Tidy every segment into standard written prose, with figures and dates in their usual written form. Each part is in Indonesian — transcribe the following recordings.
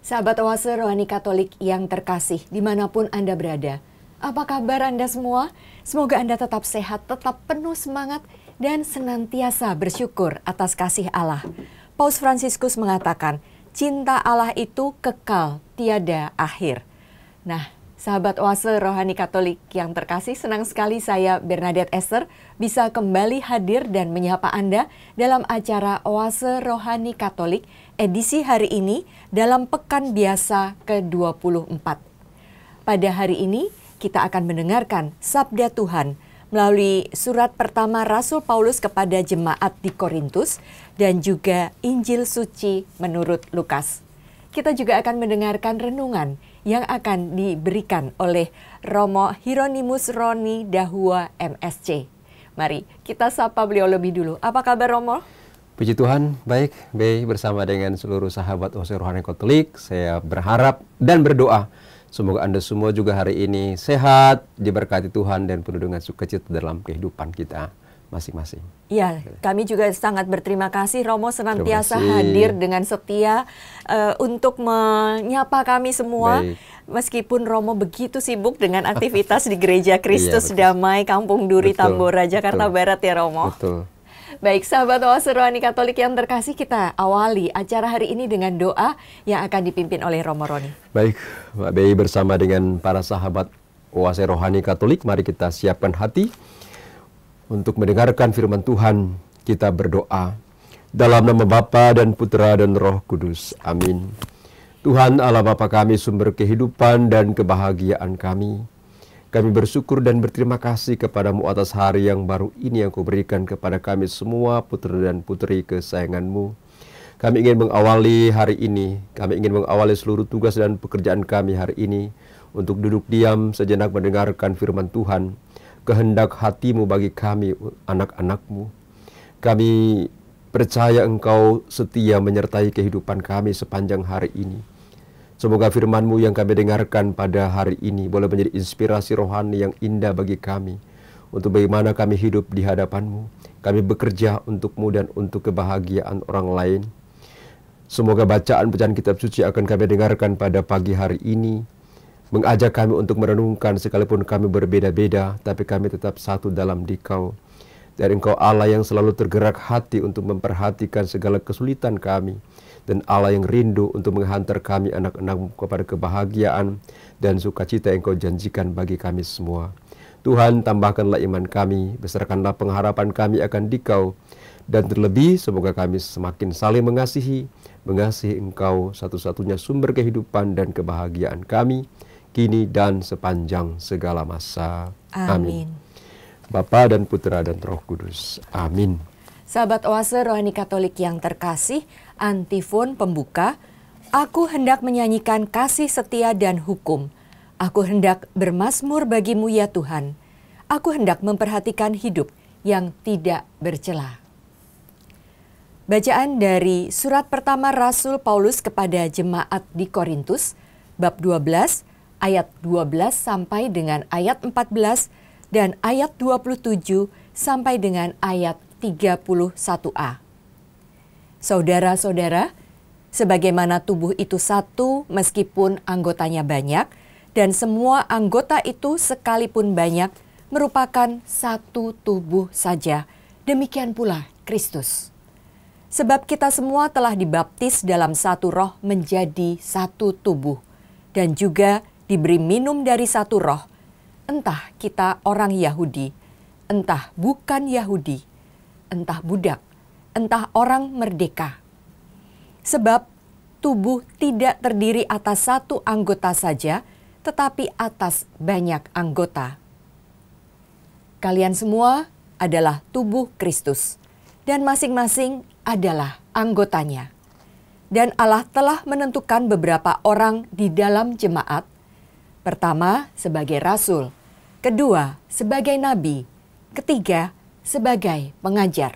Sahabat Oase Rohani Katolik yang terkasih, dimanapun Anda berada. Apa kabar Anda semua? Semoga Anda tetap sehat, tetap penuh semangat, dan senantiasa bersyukur atas kasih Allah. Paus Fransiskus mengatakan, cinta Allah itu kekal, tiada akhir. Nah, sahabat Oase Rohani Katolik yang terkasih, senang sekali saya Bernadette Esther bisa kembali hadir dan menyapa Anda dalam acara Oase Rohani Katolik edisi hari ini dalam Pekan Biasa ke-24. Pada hari ini kita akan mendengarkan Sabda Tuhan melalui surat pertama Rasul Paulus kepada jemaat di Korintus dan juga Injil Suci menurut Lukas. Kita juga akan mendengarkan renungan yang akan diberikan oleh Romo Hieronymus Roni Dahua MSC. Mari kita sapa beliau lebih dulu. Apa kabar Romo? Puji Tuhan, baik, bersama dengan seluruh sahabat Oase Rohani Katolik, saya berharap dan berdoa semoga Anda semua juga hari ini sehat, diberkati Tuhan dan penuh dengan sukacita dalam kehidupan kita masing-masing. Ya, kami juga sangat berterima kasih Romo senantiasa hadir dengan setia untuk menyapa kami semua. Baik. Meskipun Romo begitu sibuk dengan aktivitas di Gereja Kristus Damai, Kampung Duri, Tambora, Jakarta Barat ya Romo. Betul. Baik, sahabat Oase Rohani Katolik yang terkasih, kita awali acara hari ini dengan doa yang akan dipimpin oleh Romo Roni. Baik, Mbak Bei bersama dengan para sahabat Oase Rohani Katolik, mari kita siapkan hati untuk mendengarkan firman Tuhan. Kita berdoa dalam nama Bapa dan Putra dan Roh Kudus. Amin. Tuhan Allah Bapa kami, sumber kehidupan dan kebahagiaan kami. Kami bersyukur dan berterima kasih kepadamu atas hari yang baru ini yang kau berikan kepada kami semua putra dan putri kesayanganmu. Kami ingin mengawali hari ini, kami ingin mengawali seluruh tugas dan pekerjaan kami hari ini untuk duduk diam sejenak mendengarkan firman Tuhan. Kehendak hatimu bagi kami, anak-anakmu. Kami percaya engkau setia menyertai kehidupan kami sepanjang hari ini. Semoga firman-Mu yang kami dengarkan pada hari ini boleh menjadi inspirasi rohani yang indah bagi kami. Untuk bagaimana kami hidup di hadapan-Mu. Kami bekerja untuk-Mu dan untuk kebahagiaan orang lain. Semoga bacaan-bacaan kitab suci akan kami dengarkan pada pagi hari ini. Mengajak kami untuk merenungkan sekalipun kami berbeda-beda, tapi kami tetap satu dalam Dikau. Dan Engkau Allah yang selalu tergerak hati untuk memperhatikan segala kesulitan kami. Dan Allah yang rindu untuk menghantar kami anak-anak-Mu kepada kebahagiaan dan sukacita yang Kau janjikan bagi kami semua. Tuhan, tambahkanlah iman kami, besarkanlah pengharapan kami akan Dikau. Dan terlebih, semoga kami semakin saling mengasihi Engkau satu-satunya sumber kehidupan dan kebahagiaan kami, kini dan sepanjang segala masa. Amin. Bapa dan Putra dan Roh Kudus. Amin. Sahabat Oase Rohani Katolik yang terkasih, antifon pembuka, aku hendak menyanyikan kasih setia dan hukum. Aku hendak bermazmur bagimu ya Tuhan. Aku hendak memperhatikan hidup yang tidak bercela. Bacaan dari surat pertama Rasul Paulus kepada jemaat di Korintus, bab 12, ayat 12 sampai dengan ayat 14, dan ayat 27 sampai dengan ayat 31a. Saudara-saudara, sebagaimana tubuh itu satu meskipun anggotanya banyak, dan semua anggota itu sekalipun banyak merupakan satu tubuh saja, demikian pula Kristus. Sebab kita semua telah dibaptis dalam satu roh menjadi satu tubuh, dan juga diberi minum dari satu roh, entah kita orang Yahudi, entah bukan Yahudi, entah budak, entah orang merdeka. Sebab tubuh tidak terdiri atas satu anggota saja, tetapi atas banyak anggota. Kalian semua adalah tubuh Kristus, dan masing-masing adalah anggotanya. Dan Allah telah menentukan beberapa orang di dalam jemaat, pertama sebagai rasul, kedua sebagai nabi, ketiga sebagai pengajar.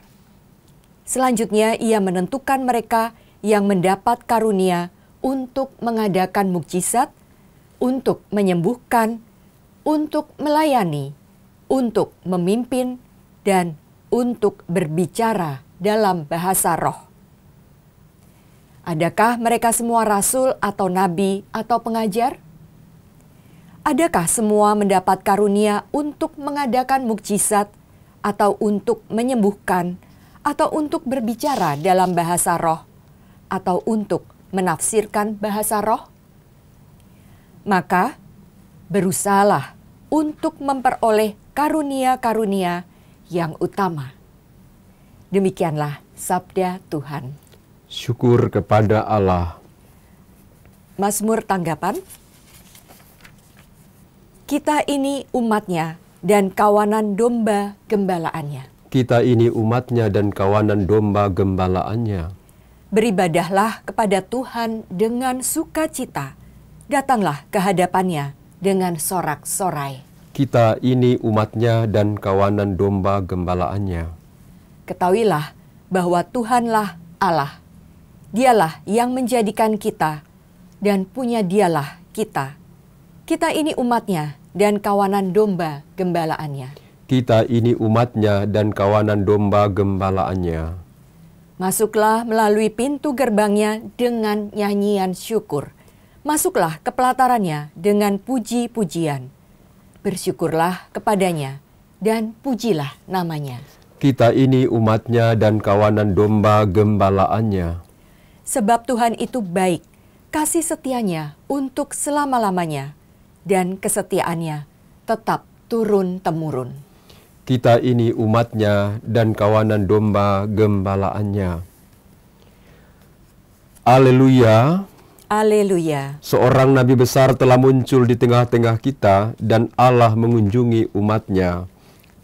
Selanjutnya ia menentukan mereka yang mendapat karunia untuk mengadakan mukjizat, untuk menyembuhkan, untuk melayani, untuk memimpin, dan untuk berbicara dalam bahasa roh. Adakah mereka semua rasul atau nabi atau pengajar? Adakah semua mendapat karunia untuk mengadakan mukjizat atau untuk menyembuhkan atau untuk berbicara dalam bahasa roh atau untuk menafsirkan bahasa roh? Maka berusahalah untuk memperoleh karunia-karunia yang utama. Demikianlah sabda Tuhan. Syukur kepada Allah. Mazmur tanggapan. Kita ini umatnya dan kawanan domba gembalaannya. Kita ini umatnya dan kawanan domba gembalaannya. Beribadahlah kepada Tuhan dengan sukacita. Datanglah ke hadapannya dengan sorak-sorai. Kita ini umatnya dan kawanan domba gembalaannya. Ketahuilah bahwa Tuhanlah Allah. Dialah yang menjadikan kita dan punya dialah kita. Kita ini umatnya dan kawanan domba gembalaannya. Kita ini umatnya dan kawanan domba gembalaannya. Masuklah melalui pintu gerbangnya dengan nyanyian syukur. Masuklah ke pelatarannya dengan puji-pujian. Bersyukurlah kepadanya dan pujilah namanya. Kita ini umatnya dan kawanan domba gembalaannya. Sebab Tuhan itu baik, kasih setianya untuk selama-lamanya, dan kesetiaannya tetap turun-temurun. Kita ini umatnya dan kawanan domba gembalaannya. Haleluya. Haleluya. Seorang nabi besar telah muncul di tengah-tengah kita dan Allah mengunjungi umatnya.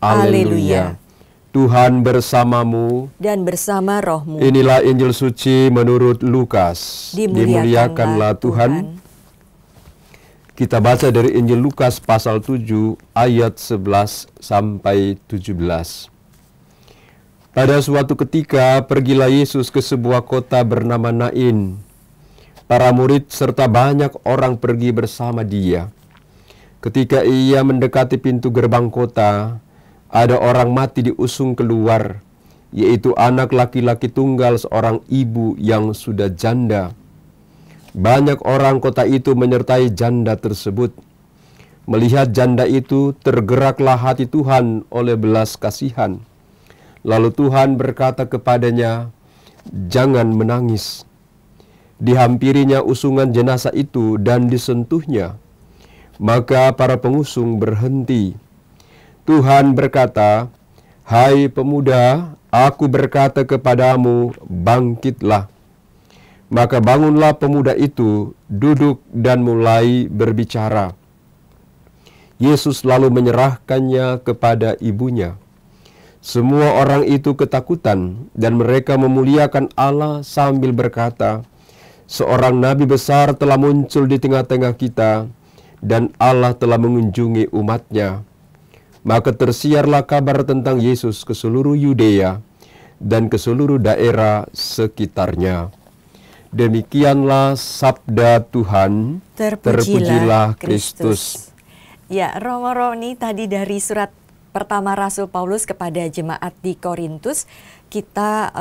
Haleluya. Tuhan bersamamu Dan bersama rohmu. Inilah Injil suci menurut Lukas. Dimuliakanlah Tuhan. Kita baca dari Injil Lukas pasal 7 ayat 11 sampai 17. Pada suatu ketika pergilah Yesus ke sebuah kota bernama Nain. Para murid serta banyak orang pergi bersama dia. Ketika ia mendekati pintu gerbang kota, ada orang mati diusung keluar, yaitu anak laki-laki tunggal seorang ibu yang sudah janda. Banyak orang kota itu menyertai janda tersebut. Melihat janda itu, tergeraklah hati Tuhan oleh belas kasihan. Lalu Tuhan berkata kepadanya, "Jangan menangis." Dihampirinya usungan jenazah itu dan disentuhnya. Maka para pengusung berhenti. Tuhan berkata, "Hai pemuda, aku berkata kepadamu, bangkitlah." Maka bangunlah pemuda itu, duduk dan mulai berbicara. Yesus lalu menyerahkannya kepada ibunya. Semua orang itu ketakutan dan mereka memuliakan Allah sambil berkata, "Seorang nabi besar telah muncul di tengah-tengah kita dan Allah telah mengunjungi umatnya." Maka tersiarlah kabar tentang Yesus ke seluruh Yudea dan ke seluruh daerah sekitarnya. Demikianlah sabda Tuhan. Terpujilah Kristus. Ya, Romo Roni tadi dari surat pertama Rasul Paulus kepada jemaat di Korintus, kita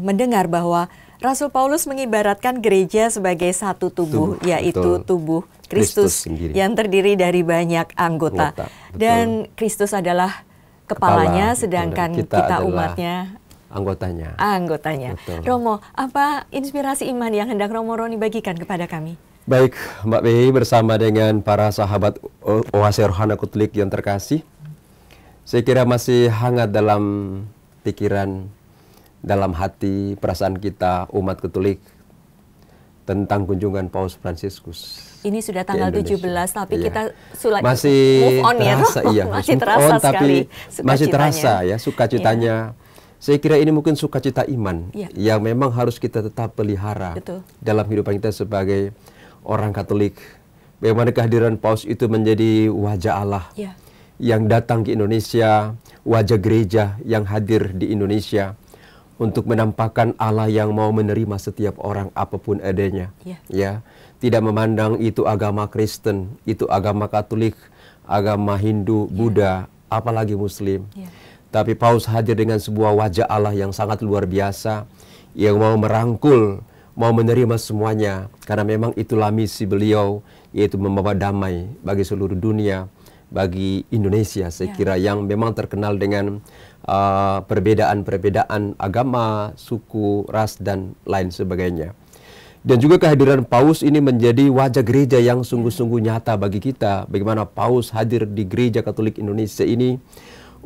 mendengar bahwa Rasul Paulus mengibaratkan gereja sebagai satu tubuh, yaitu tubuh Kristus yang terdiri dari banyak anggota. Dan Kristus adalah kepalanya, sedangkan kita umatnya anggotanya. Betul. Romo, apa inspirasi iman yang hendak Romo Roni bagikan kepada kami? Baik, Mbak Bei bersama dengan para sahabat Oase Rohani Katolik yang terkasih, saya kira masih hangat dalam pikiran, dalam hati, perasaan kita umat Katolik tentang kunjungan Paus Fransiskus. Ini sudah tanggal 17, tapi kita masih move on terasa, ya, masih terasa on, sekali tapi masih terasa ya sukacitanya. Saya kira ini mungkin sukacita iman yang memang harus kita tetap pelihara dalam kehidupan kita sebagai orang Katolik. Bagaimana kehadiran Paus itu menjadi wajah Allah yang datang ke Indonesia, wajah gereja yang hadir di Indonesia untuk menampakkan Allah yang mau menerima setiap orang apapun adanya. Ya, tidak memandang itu agama Kristen, itu agama Katolik, agama Hindu, Buddha, apalagi Muslim. Tapi Paus hadir dengan sebuah wajah Allah yang sangat luar biasa, yang mau merangkul mau menerima semuanya, karena memang itulah misi beliau, yaitu membawa damai bagi seluruh dunia, bagi Indonesia saya kira yang memang terkenal dengan perbedaan-perbedaan agama, suku, ras, dan lain sebagainya. Dan juga kehadiran Paus ini menjadi wajah gereja yang sungguh-sungguh nyata bagi kita. Bagaimana Paus hadir di Gereja Katolik Indonesia ini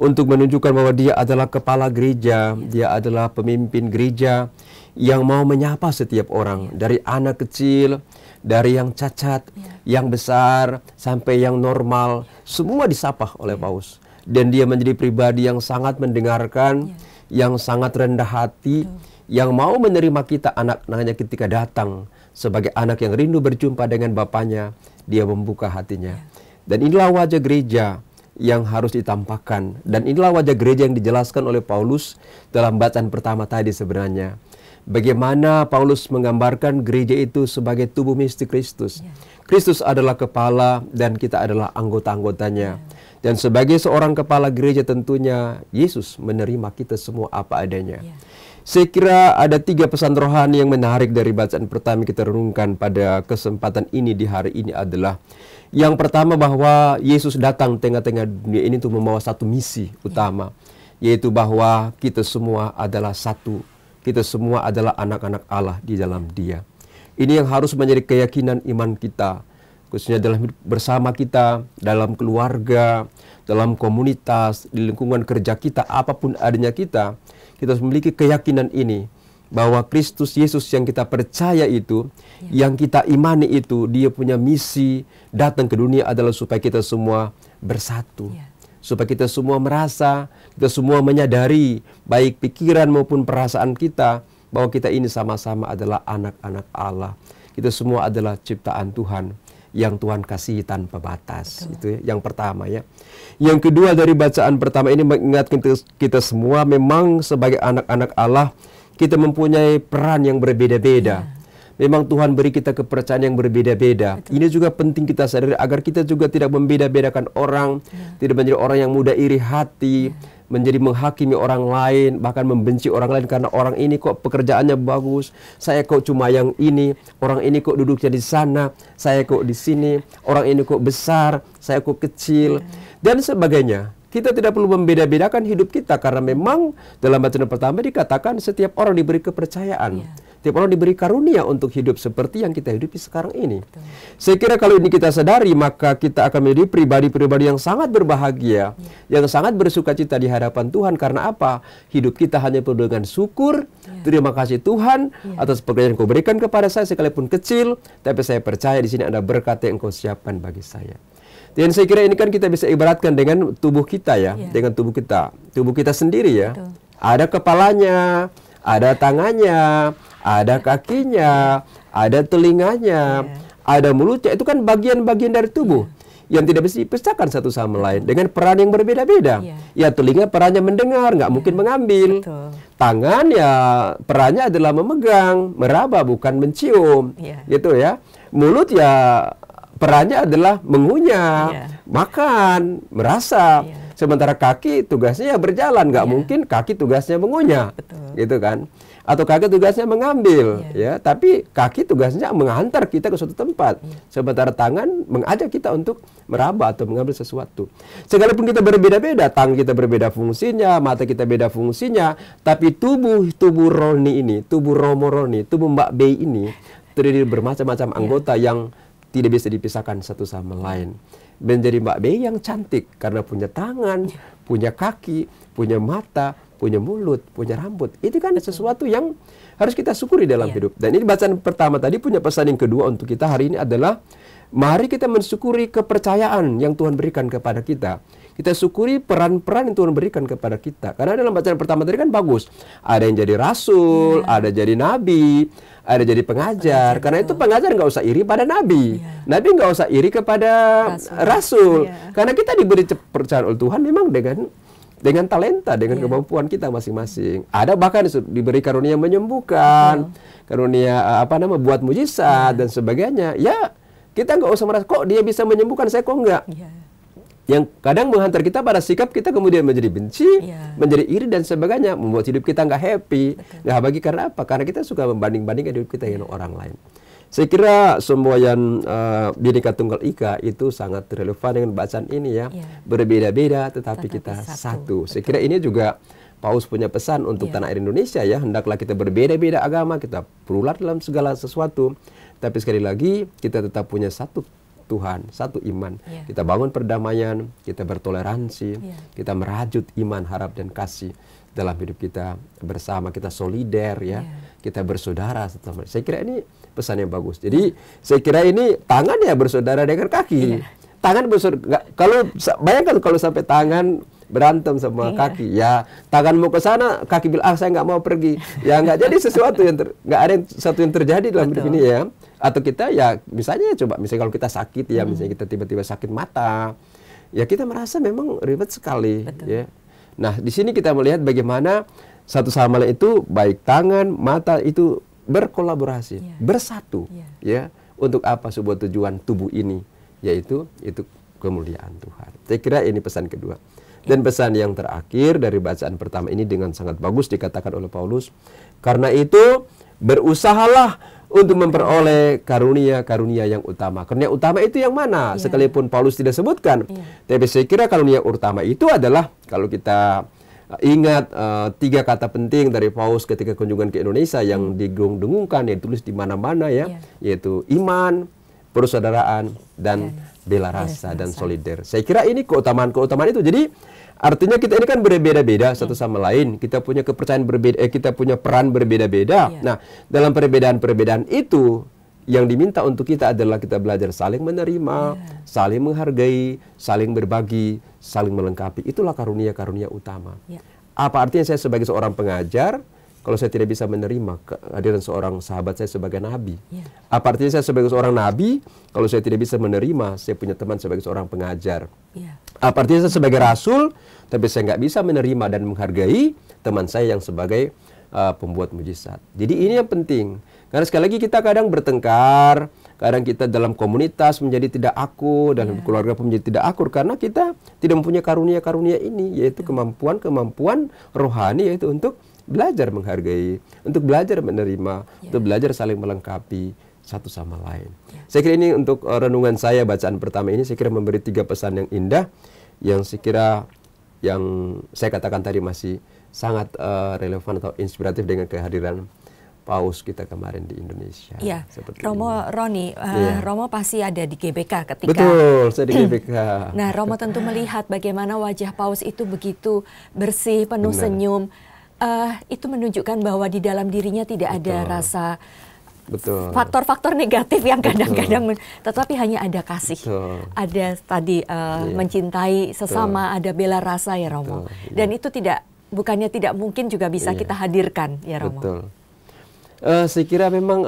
untuk menunjukkan bahwa dia adalah kepala gereja, dia adalah pemimpin gereja yang mau menyapa setiap orang, dari anak kecil, dari yang cacat, yang besar, sampai yang normal, semua disapa oleh Paus. Dan dia menjadi pribadi yang sangat mendengarkan, yang sangat rendah hati, yang mau menerima kita anak-anaknya ketika datang. Sebagai anak yang rindu berjumpa dengan bapaknya, dia membuka hatinya. Dan inilah wajah gereja yang harus ditampakkan. Dan inilah wajah gereja yang dijelaskan oleh Paulus dalam bacaan pertama tadi sebenarnya. Bagaimana Paulus menggambarkan gereja itu sebagai tubuh mistik Kristus. Kristus adalah kepala dan kita adalah anggota-anggotanya. Dan sebagai seorang kepala gereja tentunya Yesus menerima kita semua apa adanya. Saya kira ada 3 pesan rohani yang menarik dari bacaan pertama kita renungkan pada kesempatan ini di hari ini adalah yang pertama bahwa Yesus datang tengah-tengah dunia ini untuk membawa satu misi utama, yaitu bahwa kita semua adalah satu. Kita semua adalah anak-anak Allah di dalam Dia. Ini yang harus menjadi keyakinan iman kita, khususnya dalam hidup bersama kita, dalam keluarga, dalam komunitas, di lingkungan kerja kita, apapun adanya kita harus memiliki keyakinan ini, bahwa Kristus Yesus yang kita percaya itu, yang kita imani itu, Dia punya misi datang ke dunia adalah supaya kita semua bersatu. Supaya kita semua merasa, kita semua menyadari, baik pikiran maupun perasaan kita, bahwa kita ini sama-sama adalah anak-anak Allah. Kita semua adalah ciptaan Tuhan yang Tuhan kasihi tanpa batas. Itu yang pertama ya. Yang kedua dari bacaan pertama ini mengingatkan kita semua memang sebagai anak-anak Allah, kita mempunyai peran yang berbeda-beda. Memang Tuhan beri kita kepercayaan yang berbeda-beda. Ini juga penting kita sadari agar kita juga tidak membeda-bedakan orang, tidak menjadi orang yang mudah iri hati, menjadi menghakimi orang lain, bahkan membenci orang lain karena orang ini kok pekerjaannya bagus, saya kok cuma yang ini, orang ini kok duduknya di sana, saya kok di sini, orang ini kok besar, saya kok kecil, dan sebagainya. Kita tidak perlu membeda-bedakan hidup kita karena memang dalam bacaan pertama dikatakan setiap orang diberi kepercayaan. Setiap orang diberi karunia untuk hidup seperti yang kita hidupi sekarang ini. Saya kira kalau ini kita sadari, maka kita akan menjadi pribadi-pribadi yang sangat berbahagia, yang sangat bersuka cita di hadapan Tuhan. Karena apa? Hidup kita hanya penuh dengan syukur. Terima kasih Tuhan atas pekerjaan yang Kau berikan kepada saya sekalipun kecil, tapi saya percaya di sini ada berkat yang Engkau siapkan bagi saya. Dan saya kira ini kan kita bisa ibaratkan dengan tubuh kita ya, dengan tubuh kita sendiri ya. Ada kepalanya, ada tangannya, ada kakinya, ada telinganya, ada mulutnya. Itu kan bagian-bagian dari tubuh yang tidak bisa dipisahkan satu sama lain dengan peran yang berbeda-beda. Ya telinga perannya mendengar, nggak mungkin mengambil. Tangan ya perannya adalah memegang, meraba bukan mencium, gitu ya. Mulut ya perannya adalah mengunyah, makan, merasa. Sementara kaki tugasnya berjalan, nggak mungkin kaki tugasnya mengunyah, gitu kan? Atau kaki tugasnya mengambil, ya. Tapi kaki tugasnya menghantar kita ke suatu tempat. Sementara tangan mengajak kita untuk meraba atau mengambil sesuatu. Sekalipun kita berbeda-beda, tangan kita berbeda fungsinya, mata kita beda fungsinya, tapi tubuh rohani ini, tubuh romoroni, tubuh Mbak Bey ini terdiri bermacam-macam anggota yang tidak bisa dipisahkan satu sama lain. Menjadi Mbak Bey yang cantik karena punya tangan, punya kaki, punya mata, punya mulut, punya rambut. Itu kan sesuatu yang harus kita syukuri dalam hidup. Dan ini bacaan pertama tadi punya pesan yang kedua untuk kita hari ini adalah mari kita mensyukuri kepercayaan yang Tuhan berikan kepada kita. Kita syukuri peran-peran yang Tuhan berikan kepada kita. Karena dalam bacaan pertama tadi kan bagus. Ada yang jadi rasul, ada jadi nabi, ada jadi pengajar. Karena itu pengajar nggak usah iri pada nabi. Nabi nggak usah iri kepada rasul. Karena kita diberi kepercayaan oleh Tuhan memang dengan talenta, dengan kemampuan kita masing-masing. Ada bahkan diberi karunia menyembuhkan, karunia buat mujizat dan sebagainya. Ya, kita nggak usah merasa kok dia bisa menyembuhkan, saya kok enggak. yang kadang menghantar kita pada sikap kita kemudian menjadi benci, menjadi iri dan sebagainya, membuat hidup kita nggak happy, nggak bagi karena apa? Karena kita suka membanding-bandingkan hidup kita dengan orang lain. Saya kira semboyan Bhinneka Tunggal Ika itu sangat relevan dengan bacaan ini ya, berbeda-beda tetapi kita satu. Saya kira ini juga Paus punya pesan untuk tanah air Indonesia ya, hendaklah kita berbeda-beda agama, kita plural dalam segala sesuatu, tapi sekali lagi kita tetap punya satu Tuhan, satu iman. Kita bangun perdamaian, kita bertoleransi, kita merajut iman, harap dan kasih dalam hidup kita bersama, kita solider ya, kita bersaudara. Saya kira ini pesan yang bagus. Jadi saya kira ini tangan ya bersaudara dengan kaki. Tangan bersaudara. Kalau bayangkan kalau sampai tangan berantem sama kaki, ya tangan mau ke sana, kaki bilang saya nggak mau pergi, ya nggak jadi sesuatu yang nggak ada sesuatu yang terjadi dalam hidup ini ya. Atau kita ya misalnya kalau kita sakit ya, misalnya kita tiba-tiba sakit mata, ya kita merasa memang ribet sekali ya. Nah di sini kita melihat bagaimana satu sama lain itu baik tangan, mata itu berkolaborasi, bersatu ya untuk apa sebuah tujuan tubuh ini, yaitu itu kemuliaan Tuhan. Saya kira ini pesan kedua. Dan pesan yang terakhir dari bacaan pertama ini dengan sangat bagus dikatakan oleh Paulus, karena itu berusahalah untuk memperoleh karunia-karunia yang utama. Karunia utama itu yang mana? Sekalipun Paulus tidak sebutkan. Tapi saya kira karunia utama itu adalah, kalau kita ingat 3 kata penting dari Paulus ketika kunjungan ke Indonesia yang didengung-dengungkan, yang ditulis di mana-mana ya, yaitu iman, persaudaraan, dan bela rasa dan solider. Saya kira ini keutamaan-keutamaan itu. Jadi artinya kita ini kan berbeda-beda satu sama lain. Kita punya kepercayaan berbeda, kita punya peran berbeda-beda. Nah, dalam perbedaan-perbedaan itu yang diminta untuk kita adalah kita belajar saling menerima, saling menghargai, saling berbagi, saling melengkapi. Itulah karunia-karunia utama. Apa artinya saya sebagai seorang pengajar kalau saya tidak bisa menerima kehadiran seorang sahabat saya sebagai nabi? Apa artinya saya sebagai seorang nabi kalau saya tidak bisa menerima saya punya teman sebagai seorang pengajar? Apa artinya saya sebagai rasul tapi saya nggak bisa menerima dan menghargai teman saya yang sebagai pembuat mujizat? Jadi ini yang penting. Karena sekali lagi kita kadang bertengkar, kadang kita dalam komunitas menjadi tidak akur, dalam keluarga pun menjadi tidak akur karena kita tidak mempunyai karunia-karunia ini, yaitu kemampuan-kemampuan rohani, yaitu untuk belajar menghargai, untuk belajar menerima, untuk belajar saling melengkapi satu sama lain. Saya kira ini untuk renungan saya, bacaan pertama ini saya kira memberi 3 pesan yang indah, yang saya kira yang saya katakan tadi masih sangat relevan atau inspiratif dengan kehadiran Paus kita kemarin di Indonesia. Romo pasti ada di GBK ketika. Betul, saya di GBK. Nah, Romo tentu melihat bagaimana wajah Paus itu begitu bersih, penuh senyum. Itu menunjukkan bahwa di dalam dirinya tidak ada rasa faktor-faktor negatif yang kadang-kadang, tetapi hanya ada kasih, ada tadi mencintai sesama, ada bela rasa ya Romo. Dan itu bukannya tidak mungkin juga bisa kita hadirkan ya Romo. Saya kira memang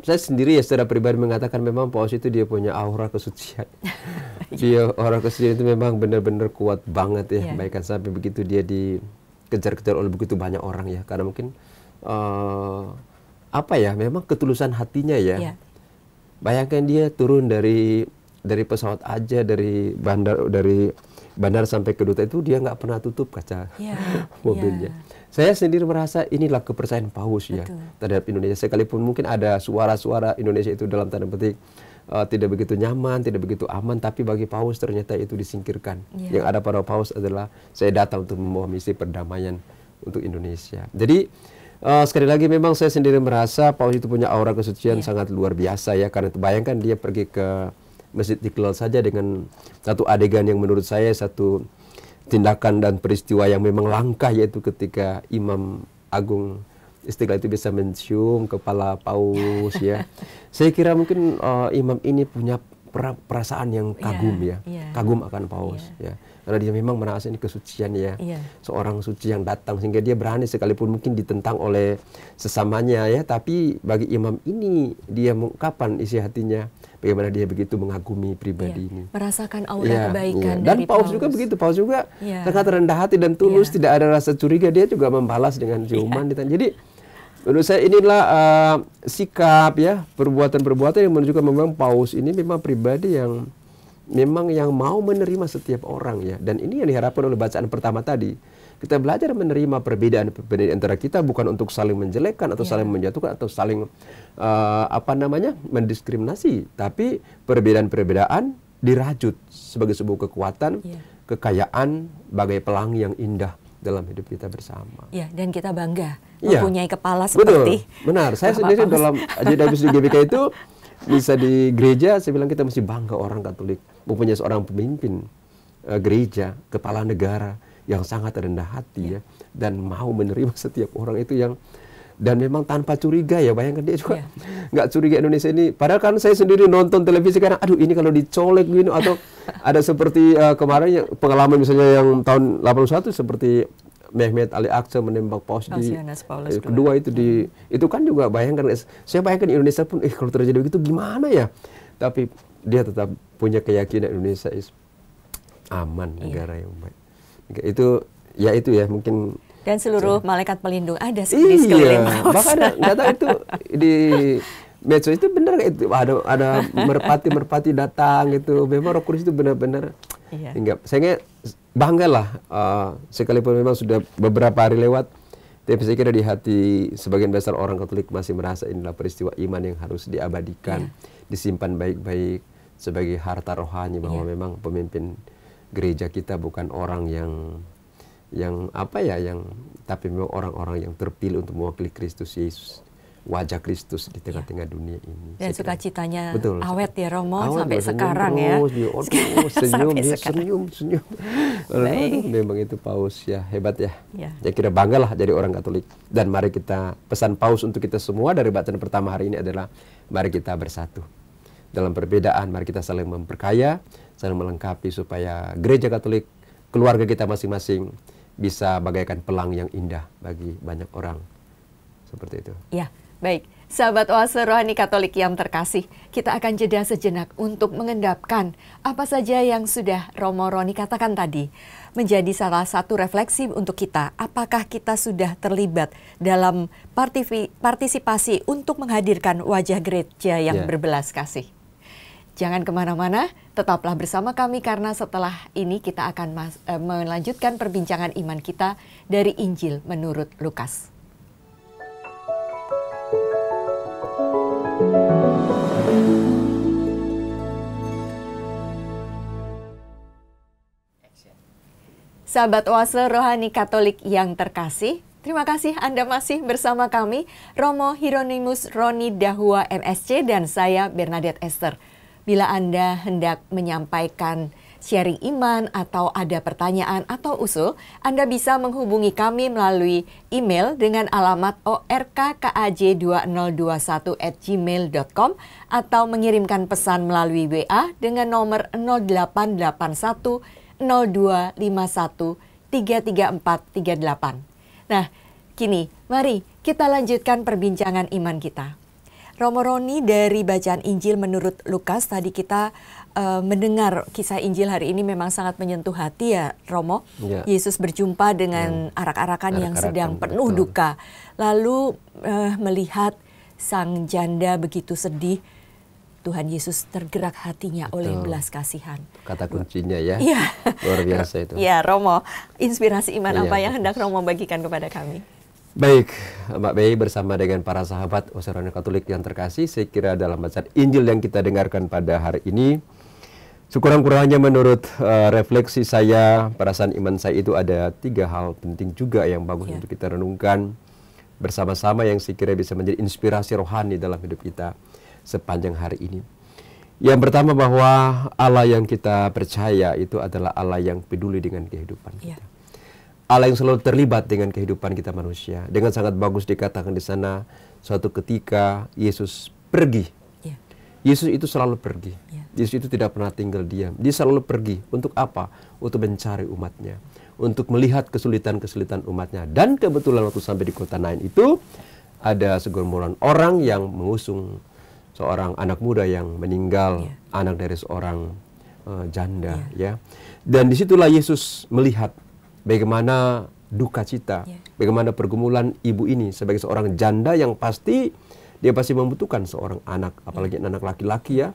saya sendiri ya secara pribadi mengatakan memang Paus itu dia punya aura kesucian. Dia aura kesucian itu memang benar-benar kuat banget ya. Bahkan sampai begitu dia dikejar-kejar oleh begitu banyak orang ya, karena mungkin memang ketulusan hatinya ya. Bayangkan dia turun dari pesawat aja, dari bandar sampai ke duta itu dia nggak pernah tutup kaca mobilnya. Saya sendiri merasa inilah kepercayaan Paus ya terhadap Indonesia. Sekalipun mungkin ada suara-suara Indonesia itu dalam tanda petik tidak begitu nyaman, tidak begitu aman, tapi bagi Paus ternyata itu disingkirkan. Yang ada pada Paus adalah saya datang untuk membawa misi perdamaian untuk Indonesia. Jadi sekali lagi memang saya sendiri merasa Paus itu punya aura kesucian sangat luar biasa ya, karena bayangkan dia pergi ke Masjid Istiqlal saja dengan satu adegan yang menurut saya satu tindakan dan peristiwa yang memang langka, yaitu ketika Imam Agung Istiqlal itu bisa mencium kepala Paus ya. Saya kira mungkin imam ini punya perasaan yang kagum kagum akan Paus ya. Karena dia memang merasa ini kesucian ya. Seorang suci yang datang sehingga dia berani sekalipun mungkin ditentang oleh sesamanya ya, tapi bagi imam ini dia mengungkapkan isi hatinya. Bagaimana dia begitu mengagumi pribadi ini. Merasakan aura kebaikan dari Paus. Dan Paus juga begitu. Paus juga sangat rendah hati dan tulus, tidak ada rasa curiga. Dia juga membalas dengan ciuman. Jadi menurut saya inilah sikap ya, perbuatan-perbuatan yang menunjukkan memang Paus ini memang pribadi yang memang yang mau menerima setiap orang ya. Dan ini yang diharapkan oleh bacaan pertama tadi. Kita belajar menerima perbedaan antara kita, bukan untuk saling menjelekkan atau saling menjatuhkan atau saling mendiskriminasi, tapi perbedaan-perbedaan dirajut sebagai sebuah kekuatan, kekayaan, bagai pelangi yang indah dalam hidup kita bersama. Ya, dan kita bangga mempunyai kepala seperti. Betul, benar. Saya sendiri dalam Ajaib di GBK itu bisa di gereja, saya bilang kita mesti bangga orang Katolik mempunyai seorang pemimpin gereja, kepala negara yang sangat rendah hati ya, dan mau menerima setiap orang itu yang, dan memang tanpa curiga ya. Bayangkan dia juga nggak curiga Indonesia ini. Padahal kan saya sendiri nonton televisi kadang, aduh ini kalau dicolek gini, atau ada seperti kemarin pengalaman misalnya yang tahun 81 seperti Mehmet Ali Aqsa menembak paus di kedua itu itu kan juga bayangkan, saya bayangkan Indonesia pun kalau terjadi begitu gimana ya, tapi dia tetap punya keyakinan Indonesia aman, negara yang baik. Itu ya mungkin, dan seluruh malaikat pelindung ada di sekeliling paus. Bahkan nggak tahu itu di medsos itu benar itu ada merpati datang gitu, memang Roh Kudus itu benar-benar hingga saya banggalah, sekalipun memang sudah beberapa hari lewat, tapi saya kira di hati sebagian besar orang Katolik masih merasa inilah peristiwa iman yang harus diabadikan, disimpan baik-baik sebagai harta rohani, bahwa memang pemimpin gereja kita bukan orang tapi memang orang-orang yang terpilih untuk mewakili Kristus Yesus, wajah Kristus di tengah-tengah dunia ini. Dan sukacitanya betul, awet ya Romo, sampai sekarang terus, ya. Senyum. Memang itu paus ya, hebat ya. Saya kira banggalah jadi orang Katolik. Dan mari kita, pesan paus untuk kita semua dari bacaan pertama hari ini adalah, mari kita bersatu. Dalam perbedaan, mari kita saling memperkaya, saling melengkapi supaya gereja Katolik, keluarga kita masing-masing bisa bagaikan pelang yang indah bagi banyak orang. Seperti itu. Ya. Baik, sahabat Oase Rohani Katolik yang terkasih, kita akan jeda sejenak untuk mengendapkan apa saja yang sudah Romo Roni katakan tadi. Menjadi salah satu refleksi untuk kita, apakah kita sudah terlibat dalam partisipasi untuk menghadirkan wajah gereja yang berbelas kasih. Jangan kemana-mana, tetaplah bersama kami karena setelah ini kita akan melanjutkan perbincangan iman kita dari Injil menurut Lukas. Sahabat Oase Rohani Katolik yang terkasih, terima kasih Anda masih bersama kami, Romo Hieronymus Roni Dahua MSC dan saya Bernadette Esther. Bila Anda hendak menyampaikan sharing iman atau ada pertanyaan atau usul, Anda bisa menghubungi kami melalui email dengan alamat orkkaj2021@gmail.com atau mengirimkan pesan melalui WA dengan nomor 0881 0251 33438. Nah, kini mari kita lanjutkan perbincangan iman kita. Romo Roni, dari bacaan Injil menurut Lukas, tadi kita mendengar kisah Injil hari ini memang sangat menyentuh hati ya Romo. Yesus berjumpa dengan arak-arakan yang sedang penuh duka. Lalu melihat sang janda begitu sedih, Tuhan Yesus tergerak hatinya oleh belas kasihan. Kata kuncinya ya, luar biasa itu. Ya Romo, inspirasi iman apa yang hendak Romo bagikan kepada kami? Baik, Mbak Bei bersama dengan para sahabat Oase Rohani Katolik yang terkasih, saya kira dalam bacaan Injil yang kita dengarkan pada hari ini, sekurang-kurangnya menurut refleksi saya, perasaan iman saya itu ada 3 hal penting juga yang bagus untuk kita renungkan bersama-sama, yang saya kira bisa menjadi inspirasi rohani dalam hidup kita sepanjang hari ini. Yang pertama, bahwa Allah yang kita percaya itu adalah Allah yang peduli dengan kehidupan kita. Allah yang selalu terlibat dengan kehidupan kita manusia. Dengan sangat bagus dikatakan di sana, suatu ketika Yesus pergi. Yesus itu selalu pergi. Yesus itu tidak pernah tinggal diam. Dia selalu pergi. Untuk apa? Untuk mencari umatnya. Untuk melihat kesulitan-kesulitan umatnya. Dan kebetulan waktu sampai di kota Nain itu, ada segerombolan orang yang mengusung seorang anak muda yang meninggal, anak dari seorang janda. Dan disitulah Yesus melihat bagaimana duka cita, bagaimana pergumulan ibu ini sebagai seorang janda yang pasti dia membutuhkan seorang anak, apalagi anak laki-laki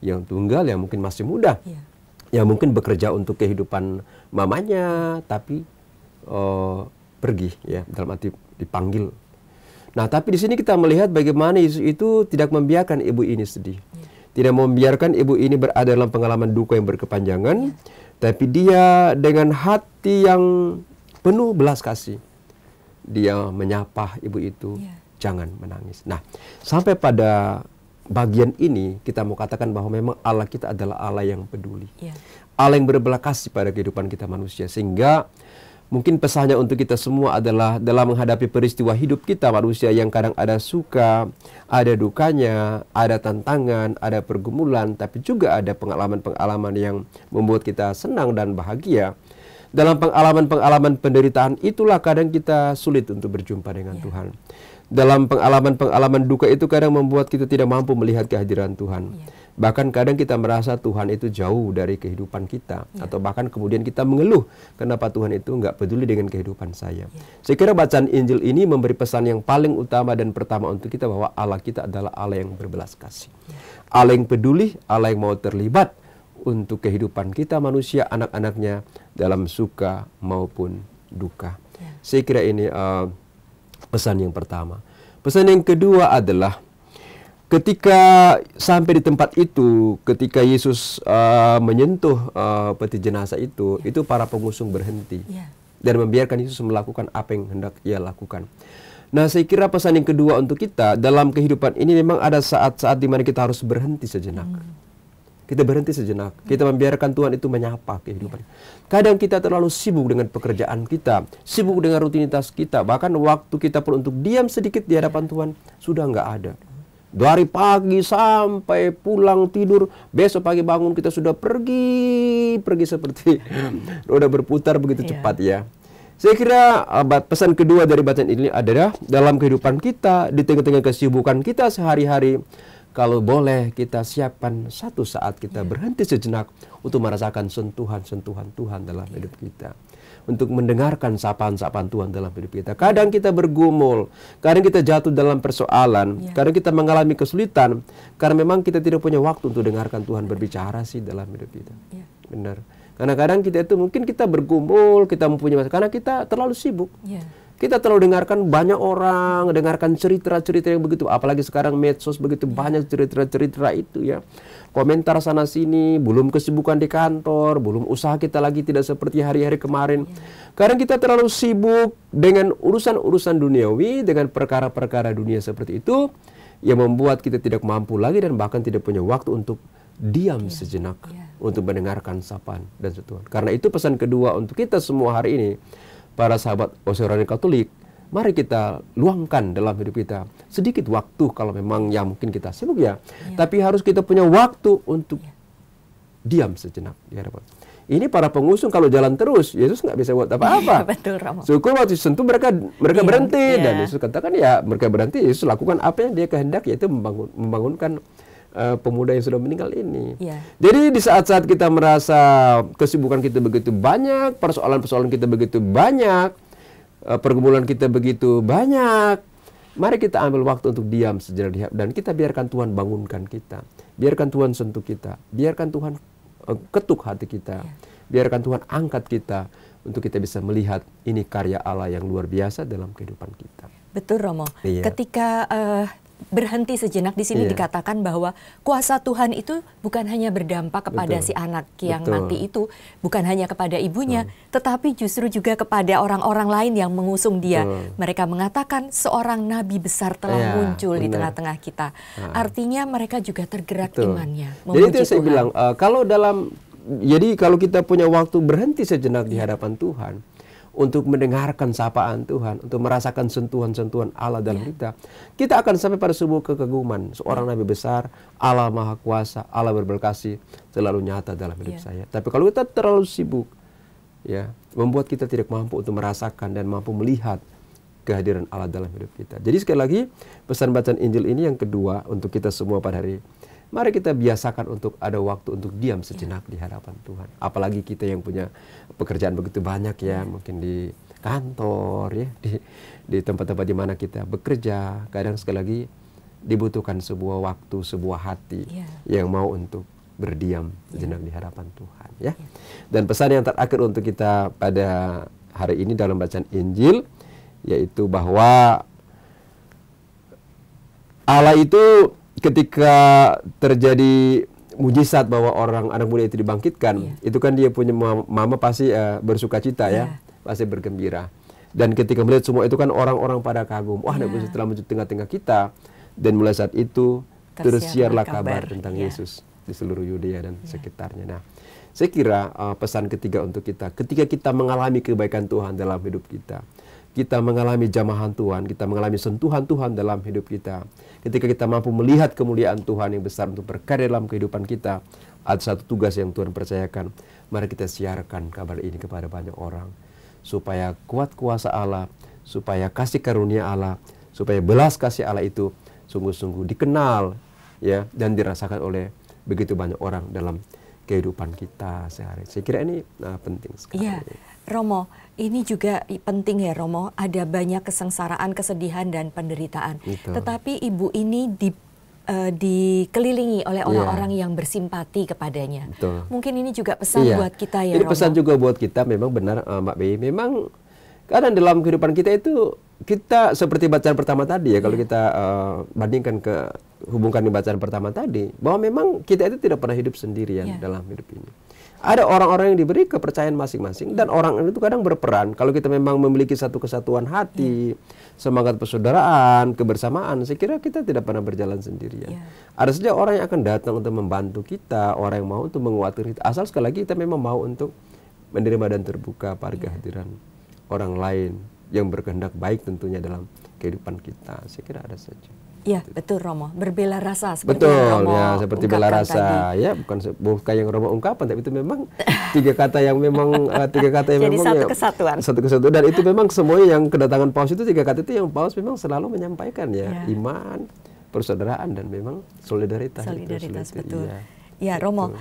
yang tunggal, yang mungkin masih muda. yang mungkin bekerja untuk kehidupan mamanya, tapi pergi, ya, dalam arti dipanggil. Nah, tapi di sini kita melihat bagaimana Yesus itu tidak membiarkan ibu ini sedih. Tidak membiarkan ibu ini berada dalam pengalaman duka yang berkepanjangan, tapi dia dengan hati yang penuh belas kasih, dia menyapa ibu itu, jangan menangis. Nah, sampai pada bagian ini kita mau katakan bahwa memang Allah kita adalah Allah yang peduli. Allah yang berbelas kasih pada kehidupan kita manusia. Sehingga mungkin pesannya untuk kita semua adalah dalam menghadapi peristiwa hidup kita manusia yang kadang ada suka, ada dukanya, ada tantangan, ada pergumulan, tapi juga ada pengalaman-pengalaman yang membuat kita senang dan bahagia. Dalam pengalaman-pengalaman penderitaan itulah kadang kita sulit untuk berjumpa dengan Tuhan. Dalam pengalaman-pengalaman duka itu kadang membuat kita tidak mampu melihat kehadiran Tuhan. Bahkan kadang kita merasa Tuhan itu jauh dari kehidupan kita. Atau bahkan kemudian kita mengeluh, kenapa Tuhan itu nggak peduli dengan kehidupan saya. Saya kira bacaan Injil ini memberi pesan yang paling utama dan pertama untuk kita bahwa Allah kita adalah Allah yang berbelas kasih. Allah yang peduli, Allah yang mau terlibat untuk kehidupan kita manusia, anak-anaknya dalam suka maupun duka. Saya kira ini pesan yang pertama. Pesan yang kedua adalah ketika sampai di tempat itu, ketika Yesus menyentuh peti jenazah itu para pengusung berhenti dan membiarkan Yesus melakukan apa yang hendak ia lakukan. Nah, saya kira pesan yang kedua untuk kita dalam kehidupan ini memang ada saat-saat di mana kita harus berhenti sejenak. Kita berhenti sejenak. Kita membiarkan Tuhan itu menyapa kehidupan. Kadang kita terlalu sibuk dengan pekerjaan kita, sibuk dengan rutinitas kita, bahkan waktu kita perlu untuk diam sedikit di hadapan Tuhan sudah nggak ada. Dari pagi sampai pulang tidur, besok pagi bangun kita sudah pergi seperti roda berputar begitu cepat, ya. Saya kira pesan kedua dari bacaan ini adalah dalam kehidupan kita, di tengah-tengah kesibukan kita sehari-hari, kalau boleh kita siapkan satu saat kita berhenti sejenak untuk merasakan sentuhan-sentuhan Tuhan dalam hidup kita. Untuk mendengarkan sapaan-sapaan Tuhan dalam hidup kita. Kadang kita bergumul, kadang kita jatuh dalam persoalan, kadang kita mengalami kesulitan, karena memang kita tidak punya waktu untuk dengarkan Tuhan berbicara sih dalam hidup kita. Benar. Karena kadang kita itu mungkin kita bergumul, kita mempunyai masalah, karena kita terlalu sibuk. Kita terlalu dengarkan banyak orang, dengarkan cerita-cerita yang begitu, apalagi sekarang medsos begitu banyak cerita-cerita itu, ya. Komentar sana sini, belum kesibukan di kantor, belum usaha kita lagi tidak seperti hari-hari kemarin. Kadang kita terlalu sibuk dengan urusan-urusan duniawi, dengan perkara-perkara dunia seperti itu, yang membuat kita tidak mampu lagi dan bahkan tidak punya waktu untuk diam sejenak, untuk mendengarkan sapaan dan sentuhan. Karena itu pesan kedua untuk kita semua hari ini, para sahabat OC Rohani Katolik, mari kita luangkan dalam hidup kita sedikit waktu, kalau memang ya mungkin kita sibuk, ya. Tapi harus kita punya waktu untuk diam sejenak di hadapan. Ini para pengusung kalau jalan terus, Yesus nggak bisa buat apa-apa. Betul, Romo. Syukur waktu sentuh mereka berhenti, dan Yesus katakan ya mereka berhenti, Yesus lakukan apa yang dia kehendaki, yaitu membangunkan pemuda yang sudah meninggal ini. Jadi di saat-saat kita merasa kesibukan kita begitu banyak, persoalan-persoalan kita begitu banyak, pergumulan kita begitu banyak, mari kita ambil waktu untuk diam sejenak dan kita biarkan Tuhan bangunkan kita, biarkan Tuhan sentuh kita, biarkan Tuhan ketuk hati kita, biarkan Tuhan angkat kita untuk kita bisa melihat ini karya Allah yang luar biasa dalam kehidupan kita. Betul, Romo. Ketika berhenti sejenak di sini dikatakan bahwa kuasa Tuhan itu bukan hanya berdampak kepada si anak yang mati itu, bukan hanya kepada ibunya, tetapi justru juga kepada orang-orang lain yang mengusung dia. Mereka mengatakan seorang nabi besar telah muncul di tengah-tengah kita. Artinya mereka juga tergerak imannya. Jadi itu saya bilang, kalau kita punya waktu berhenti sejenak di hadapan Tuhan, untuk mendengarkan sapaan Tuhan, untuk merasakan sentuhan-sentuhan Allah dalam kita akan sampai pada sebuah kekeguman. Seorang nabi besar, Allah Maha Kuasa, Allah berbelas kasih selalu nyata dalam hidup saya. Tapi kalau kita terlalu sibuk, ya, membuat kita tidak mampu untuk merasakan dan mampu melihat kehadiran Allah dalam hidup kita. Jadi sekali lagi, pesan bacaan Injil ini yang kedua untuk kita semua pada hari, mari kita biasakan untuk ada waktu untuk diam sejenak di hadapan Tuhan. Apalagi kita yang punya pekerjaan begitu banyak, ya, mungkin di kantor, ya, di tempat-tempat di mana kita bekerja. Kadang sekali lagi dibutuhkan sebuah waktu, sebuah hati yang mau untuk berdiam sejenak di hadapan Tuhan, ya. Dan pesan yang terakhir untuk kita pada hari ini dalam bacaan Injil, yaitu bahwa Allah itu ketika terjadi mujizat bahwa anak muda itu dibangkitkan, itu kan dia punya mama pasti bersuka cita, ya, pasti bergembira. Dan ketika melihat semua itu kan orang-orang pada kagum, wah, Nabi Yesus telah muncul tengah-tengah kita. Dan mulai saat itu tersiarlah kabar tentang Yesus di seluruh Yudea dan sekitarnya. Nah, saya kira pesan ketiga untuk kita, ketika kita mengalami kebaikan Tuhan dalam hidup kita, kita mengalami jamahan Tuhan, kita mengalami sentuhan Tuhan dalam hidup kita, ketika kita mampu melihat kemuliaan Tuhan yang besar untuk berkarya dalam kehidupan kita, ada satu tugas yang Tuhan percayakan, mari kita siarkan kabar ini kepada banyak orang, supaya kuat kuasa Allah, supaya kasih karunia Allah, supaya belas kasih Allah itu sungguh-sungguh dikenal, ya, dan dirasakan oleh begitu banyak orang dalam kehidupan kita sehari. Saya kira ini penting sekali. Iya, Romo, ini juga penting ya Romo, ada banyak kesengsaraan, kesedihan dan penderitaan. Betul. Tetapi ibu ini dikelilingi oleh orang-orang yang bersimpati kepadanya. Betul. Mungkin ini juga pesan buat kita ya, ini Romo. pesan juga buat kita, memang benar Mbak Bei, memang kadang dalam kehidupan kita itu, kita seperti bacaan pertama tadi ya, kalau kita bandingkan hubungkan di bacaan pertama tadi, bahwa memang kita itu tidak pernah hidup sendirian dalam hidup ini. Ada orang-orang yang diberi kepercayaan masing-masing, dan orang itu kadang berperan. Kalau kita memang memiliki satu kesatuan hati, semangat persaudaraan, kebersamaan, saya kira kita tidak pernah berjalan sendirian. Ada saja orang yang akan datang untuk membantu kita, orang yang mau untuk menguatkan kita, asal sekali lagi kita memang mau untuk menerima dan terbuka pada kehadiran orang lain yang berkehendak baik tentunya dalam kehidupan kita. Saya kira ada saja. Ya, betul Romo. Berbela rasa seperti betul, yang Romo ya, seperti bela rasa tadi. Ya, bukan yang Romo ungkapkan, tapi itu memang tiga kata yang memang jadi memang satu kesatuan. Satu kesatuan, dan itu memang semuanya yang kedatangan Paus itu, tiga kata itu yang Paus memang selalu menyampaikan, ya. Iman, persaudaraan, dan memang solidaritas. Solidaritas, betul. Ya. Ya Romo,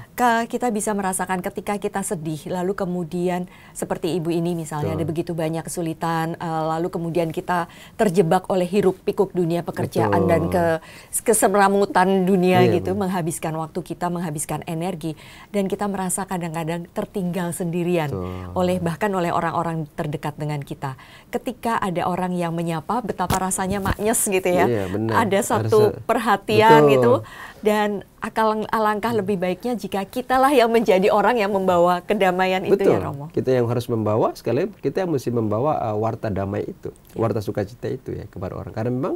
kita bisa merasakan ketika kita sedih, lalu kemudian seperti ibu ini misalnya, ada begitu banyak kesulitan, lalu kemudian kita terjebak oleh hiruk pikuk dunia pekerjaan dan kesemramutan dunia gitu, menghabiskan waktu kita, menghabiskan energi, dan kita merasa kadang-kadang tertinggal sendirian bahkan oleh orang-orang terdekat dengan kita. Ketika ada orang yang menyapa, betapa rasanya maknyes gitu ya, ada satu perhatian gitu, dan alangkah lebih baiknya jika kitalah yang menjadi orang yang membawa kedamaian itu ya Romo. Kita yang harus membawa, sekali kita yang mesti membawa warta damai itu, warta sukacita itu ya kepada orang. Karena memang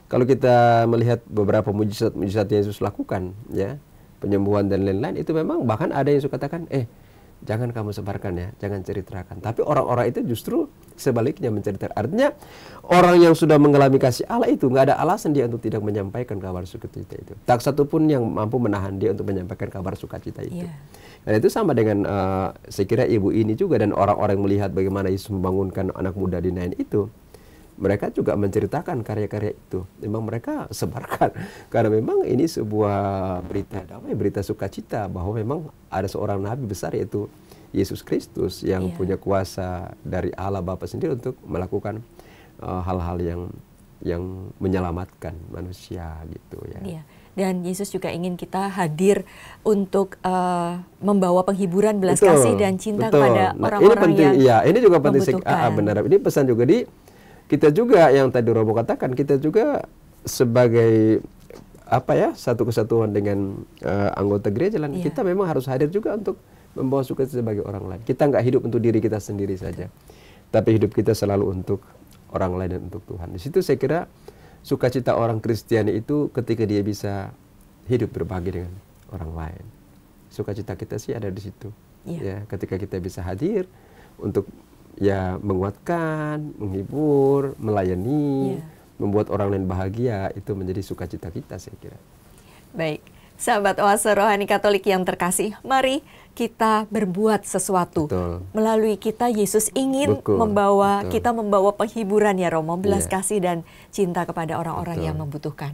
kalau kita melihat beberapa mujizat yang Yesus lakukan, ya, penyembuhan dan lain-lain, itu memang bahkan ada yang suka katakan, jangan kamu sebarkan ya, jangan ceritakan. Tapi orang-orang itu justru sebaliknya menceritakan. Artinya orang yang sudah mengalami kasih Allah itu nggak ada alasan dia untuk tidak menyampaikan kabar sukacita itu. Tak satu pun yang mampu menahan dia untuk menyampaikan kabar sukacita itu. Dan itu sama dengan saya kira ibu ini juga, dan orang-orang yang melihat bagaimana Yesus membangunkan anak muda di Nain itu. Mereka juga menceritakan karya-karya itu. Memang mereka sebarkan. Karena memang ini sebuah berita damai, berita sukacita, bahwa memang ada seorang nabi besar, yaitu Yesus Kristus, yang punya kuasa dari Allah Bapa sendiri untuk melakukan hal-hal yang menyelamatkan manusia gitu ya. Dan Yesus juga ingin kita hadir untuk membawa penghiburan, belas kasih dan cinta kepada orang-orang yang ini juga penting. Benar. Ini pesan juga kita juga yang tadi Romo katakan, kita juga sebagai satu kesatuan dengan anggota gereja lain, kita memang harus hadir juga untuk membawa sukacita bagi orang lain. Kita nggak hidup untuk diri kita sendiri saja, tapi hidup kita selalu untuk orang lain dan untuk Tuhan. Di situ saya kira sukacita orang Kristiani itu ketika dia bisa hidup berbagi dengan orang lain. Sukacita kita sih ada di situ. Ya, ketika kita bisa hadir untuk menguatkan, menghibur, melayani, membuat orang lain bahagia, itu menjadi sukacita kita, saya kira. Baik, sahabat Oase Rohani Katolik yang terkasih, mari kita berbuat sesuatu. Melalui kita, Yesus ingin kita membawa penghiburan ya Romo, belas kasih dan cinta kepada orang-orang yang membutuhkan.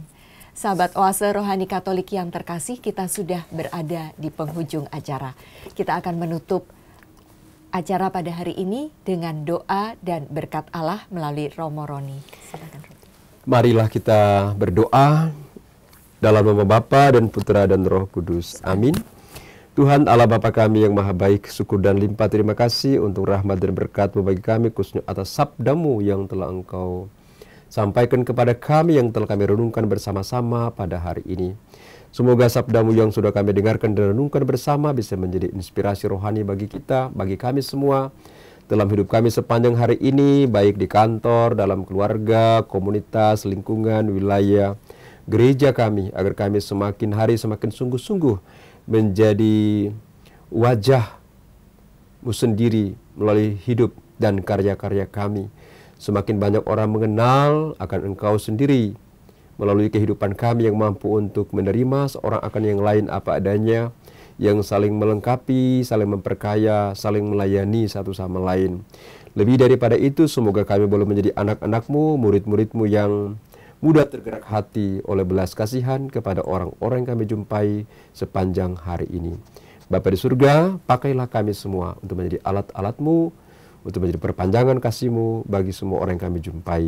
Sahabat Oase Rohani Katolik yang terkasih, kita sudah berada di penghujung acara. Kita akan menutup acara pada hari ini dengan doa dan berkat Allah melalui Romo Roni. Silakan. Marilah kita berdoa dalam nama Bapa dan Putra dan Roh Kudus. Amin. Tuhan Allah Bapa kami yang maha baik, syukur dan limpah terima kasih untuk rahmat dan berkat-Mu bagi kami, khususnya atas sabda-Mu yang telah Engkau sampaikan kepada kami, yang telah kami renungkan bersama-sama pada hari ini. Semoga sabda-Mu yang sudah kami dengarkan dan renungkan bersama bisa menjadi inspirasi rohani bagi kita, bagi kami semua, dalam hidup kami sepanjang hari ini, baik di kantor, dalam keluarga, komunitas, lingkungan, wilayah, gereja kami, agar kami semakin hari semakin sungguh-sungguh menjadi wajah-Mu sendiri melalui hidup dan karya-karya kami. Semakin banyak orang mengenal akan Engkau sendiri melalui kehidupan kami yang mampu untuk menerima seorang akan yang lain apa adanya, yang saling melengkapi, saling memperkaya, saling melayani satu sama lain. Lebih daripada itu, semoga kami boleh menjadi anak-anak-Mu, murid-murid-Mu yang mudah tergerak hati oleh belas kasihan kepada orang-orang yang kami jumpai sepanjang hari ini. Bapa di surga, pakailah kami semua untuk menjadi alat-alat-Mu, untuk menjadi perpanjangan kasih-Mu bagi semua orang yang kami jumpai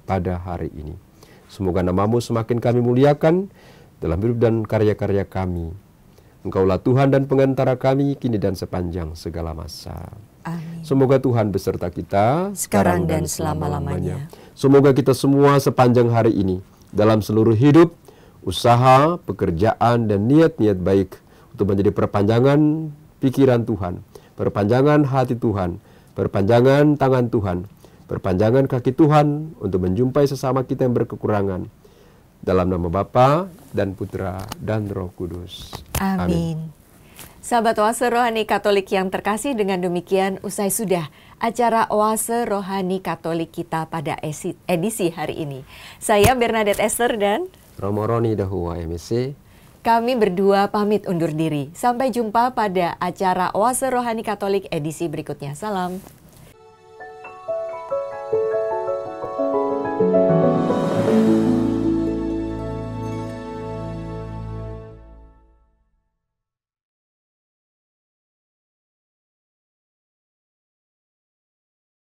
pada hari ini. Semoga nama-Mu semakin kami muliakan dalam hidup dan karya-karya kami. Engkaulah Tuhan dan pengantara kami kini dan sepanjang segala masa. Amin. Semoga Tuhan beserta kita sekarang dan selama-lamanya. Semoga kita semua sepanjang hari ini dalam seluruh hidup, usaha, pekerjaan, dan niat-niat baik untuk menjadi perpanjangan pikiran Tuhan, perpanjangan hati Tuhan, perpanjangan tangan Tuhan, perpanjangan kaki Tuhan untuk menjumpai sesama kita yang berkekurangan. Dalam nama Bapa dan Putra dan Roh Kudus. Amin. Sahabat Oase Rohani Katolik yang terkasih, dengan demikian usai sudah acara Oase Rohani Katolik kita pada edisi hari ini. Saya Bernadette Esther dan Romo Roni Dahua MSC. Kami berdua pamit undur diri. Sampai jumpa pada acara Oase Rohani Katolik edisi berikutnya. Salam.